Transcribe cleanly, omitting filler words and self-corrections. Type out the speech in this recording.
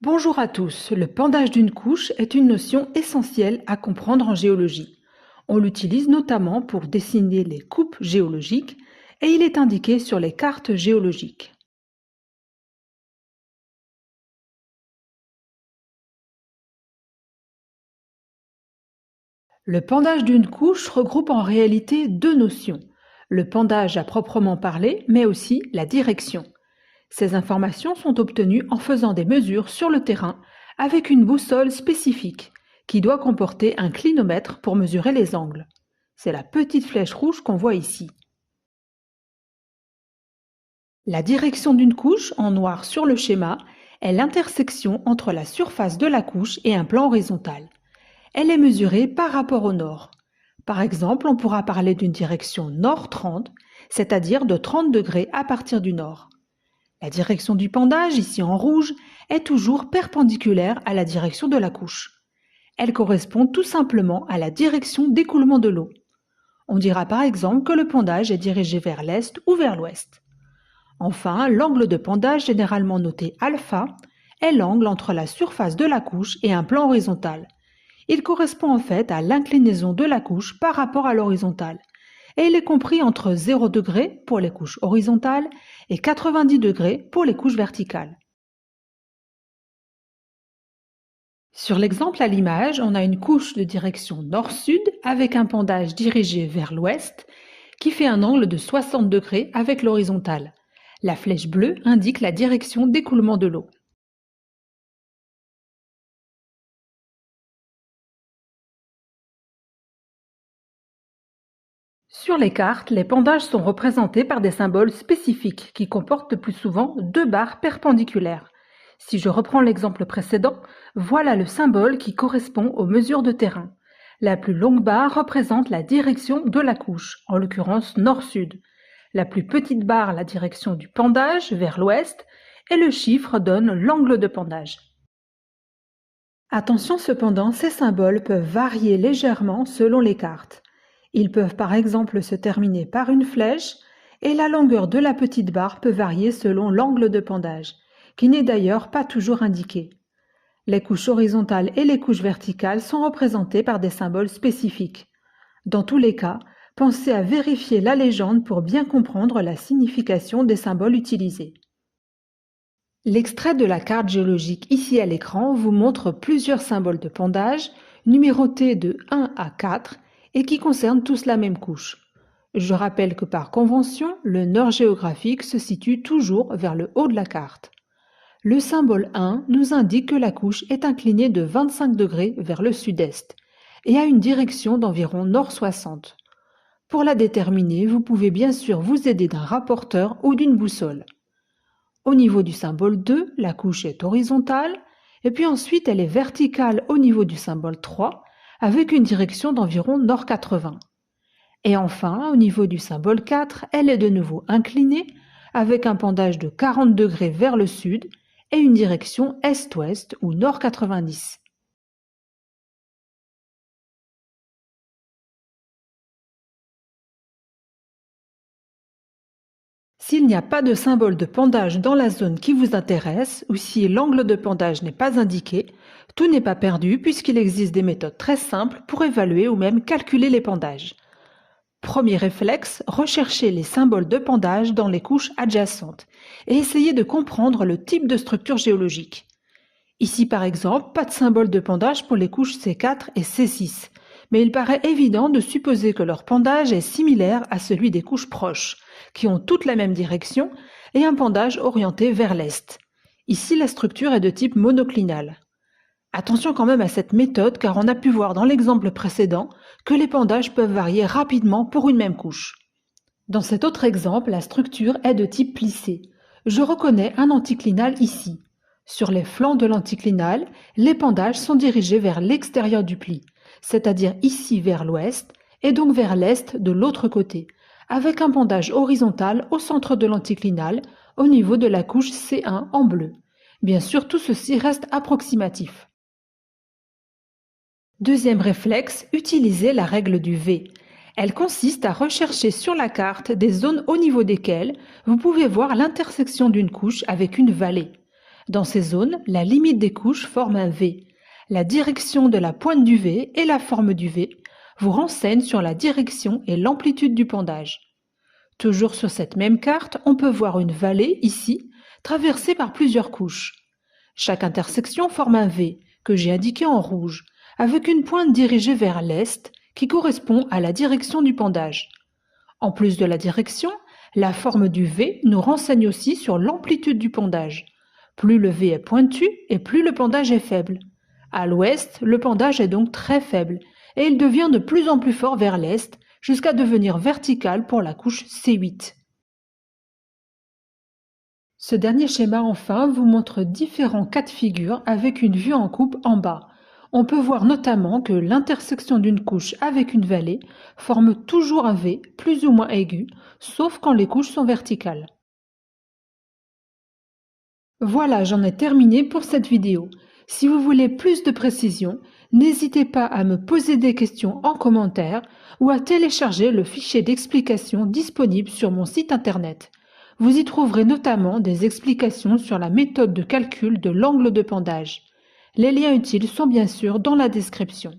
Bonjour à tous, le pendage d'une couche est une notion essentielle à comprendre en géologie. On l'utilise notamment pour dessiner les coupes géologiques et il est indiqué sur les cartes géologiques. Le pendage d'une couche regroupe en réalité deux notions, le pendage à proprement parler, mais aussi la direction. Ces informations sont obtenues en faisant des mesures sur le terrain avec une boussole spécifique qui doit comporter un clinomètre pour mesurer les angles. C'est la petite flèche rouge qu'on voit ici. La direction d'une couche, en noir sur le schéma, est l'intersection entre la surface de la couche et un plan horizontal. Elle est mesurée par rapport au nord. Par exemple, on pourra parler d'une direction nord 30, c'est-à-dire de 30 degrés à partir du nord. La direction du pendage, ici en rouge, est toujours perpendiculaire à la direction de la couche. Elle correspond tout simplement à la direction d'écoulement de l'eau. On dira par exemple que le pendage est dirigé vers l'est ou vers l'ouest. Enfin, l'angle de pendage, généralement noté alpha, est l'angle entre la surface de la couche et un plan horizontal. Il correspond en fait à l'inclinaison de la couche par rapport à l'horizontale et il est compris entre 0 degrés pour les couches horizontales et 90 degrés pour les couches verticales. Sur l'exemple à l'image, on a une couche de direction nord-sud avec un pendage dirigé vers l'ouest qui fait un angle de 60 degrés avec l'horizontale. La flèche bleue indique la direction d'écoulement de l'eau. Sur les cartes, les pendages sont représentés par des symboles spécifiques qui comportent le plus souvent deux barres perpendiculaires. Si je reprends l'exemple précédent, voilà le symbole qui correspond aux mesures de terrain. La plus longue barre représente la direction de la couche, en l'occurrence nord-sud. La plus petite barre, la direction du pendage, vers l'ouest, et le chiffre donne l'angle de pendage. Attention cependant, ces symboles peuvent varier légèrement selon les cartes. Ils peuvent par exemple se terminer par une flèche et la longueur de la petite barre peut varier selon l'angle de pendage, qui n'est d'ailleurs pas toujours indiqué. Les couches horizontales et les couches verticales sont représentées par des symboles spécifiques. Dans tous les cas, pensez à vérifier la légende pour bien comprendre la signification des symboles utilisés. L'extrait de la carte géologique ici à l'écran vous montre plusieurs symboles de pendage, numérotés de 1 à 4, et qui concernent tous la même couche. Je rappelle que par convention, le nord géographique se situe toujours vers le haut de la carte. Le symbole 1 nous indique que la couche est inclinée de 25 degrés vers le sud-est et a une direction d'environ nord 60. Pour la déterminer, vous pouvez bien sûr vous aider d'un rapporteur ou d'une boussole. Au niveau du symbole 2, la couche est horizontale et puis ensuite elle est verticale au niveau du symbole 3 avec une direction d'environ nord 80. Et enfin, au niveau du symbole 4, elle est de nouveau inclinée avec un pendage de 40 degrés vers le sud et une direction est-ouest ou nord 90. S'il n'y a pas de symbole de pendage dans la zone qui vous intéresse ou si l'angle de pendage n'est pas indiqué, tout n'est pas perdu puisqu'il existe des méthodes très simples pour évaluer ou même calculer les pendages. Premier réflexe, recherchez les symboles de pendage dans les couches adjacentes et essayez de comprendre le type de structure géologique. Ici par exemple, pas de symbole de pendage pour les couches C4 et C6, mais il paraît évident de supposer que leur pendage est similaire à celui des couches proches, qui ont toutes la même direction et un pendage orienté vers l'est. Ici, la structure est de type monoclinal. Attention quand même à cette méthode car on a pu voir dans l'exemple précédent que les pendages peuvent varier rapidement pour une même couche. Dans cet autre exemple, la structure est de type plissé. Je reconnais un anticlinal ici. Sur les flancs de l'anticlinal, les pendages sont dirigés vers l'extérieur du pli, c'est-à-dire ici vers l'ouest et donc vers l'est de l'autre côté, avec un pendage horizontal au centre de l'anticlinal, au niveau de la couche C1 en bleu. Bien sûr, tout ceci reste approximatif. Deuxième réflexe, utilisez la règle du V. Elle consiste à rechercher sur la carte des zones au niveau desquelles vous pouvez voir l'intersection d'une couche avec une vallée. Dans ces zones, la limite des couches forme un V. La direction de la pointe du V et la forme du V vous renseignent sur la direction et l'amplitude du pendage. Toujours sur cette même carte, on peut voir une vallée, ici, traversée par plusieurs couches. Chaque intersection forme un V, que j'ai indiqué en rouge, avec une pointe dirigée vers l'est, qui correspond à la direction du pendage. En plus de la direction, la forme du V nous renseigne aussi sur l'amplitude du pendage. Plus le V est pointu et plus le pendage est faible. À l'ouest, le pendage est donc très faible et il devient de plus en plus fort vers l'est jusqu'à devenir vertical pour la couche C8. Ce dernier schéma enfin vous montre différents cas de figure avec une vue en coupe en bas. On peut voir notamment que l'intersection d'une couche avec une vallée forme toujours un V plus ou moins aigu, sauf quand les couches sont verticales. Voilà, j'en ai terminé pour cette vidéo. Si vous voulez plus de précision, n'hésitez pas à me poser des questions en commentaire ou à télécharger le fichier d'explication disponible sur mon site internet. Vous y trouverez notamment des explications sur la méthode de calcul de l'angle de pendage. Les liens utiles sont bien sûr dans la description.